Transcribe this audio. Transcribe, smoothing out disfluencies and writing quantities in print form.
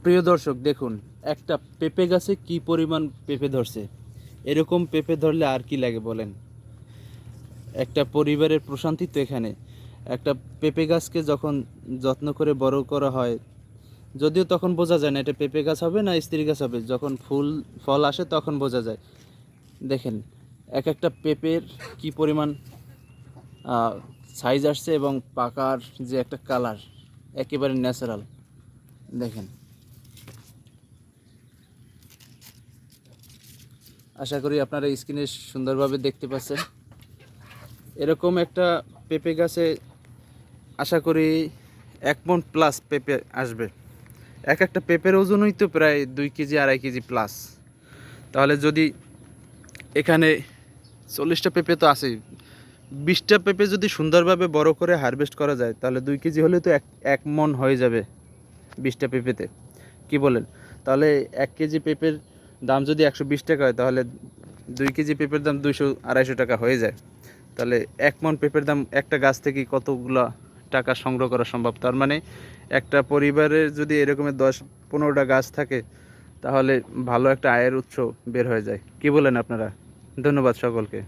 প্রিয় দর্শক দেখুন, একটা পেঁপে গাছে কি পরিমাণ পেঁপে ধরছে। এরকম পেঁপে ধরলে আর কি লাগে বলেন। একটা পরিবারের প্রশান্তি তো এখানে। একটা পেঁপে গাছকে যখন যত্ন করে বড় করা হয়, যদিও তখন বোঝা যায় না এটা পেঁপে গাছ হবে না স্ত্রী গাছ হবে, যখন ফল আসে তখন বোঝা যায়। দেখেন এক একটা পেঁপের কি পরিমাণ সাইজ আসছে এবং পাকার যে একটা কালার একেবারে ন্যাচারাল। দেখেন, আশা করি আপনারা স্ক্রিনে সুন্দরভাবে দেখতে পাচ্ছেন। এরকম একটা পেঁপে গাছে আশা করি 1 মণ প্লাস পেঁপে আসবে। এক একটা পেঁপের ওজনই তো প্রায় 2 কেজি 2.5 কেজি প্লাস। তাহলে যদি এখানে 40টা পেঁপে তো আছেই, 20টা পেঁপে যদি সুন্দরভাবে বড় করে হারভেস্ট করা যায় তাহলে 2 কেজি হলে তো 1 মণ হয়ে যাবে 20টা পেঁপেতে। কি বলেন? তাহলে 1 কেজি পেঁপের দাম যদি 120 টাকা হয় তাহলে 2 কেজি পেঁপের দাম 200-250 টাকা হয়ে যায়। তাহলে 1 মণ পেঁপের দাম একটা গাছ থেকে কতগুলা টাকা সংগ্রহ করা সম্ভব। তার মানে একটা পরিবারের যদি এরকমের 10-15টা গাছ থাকে তাহলে ভালো একটা আয়ের উৎস বের হয়ে যায়। কি বলেন আপনারা? ধন্যবাদ সকলকে।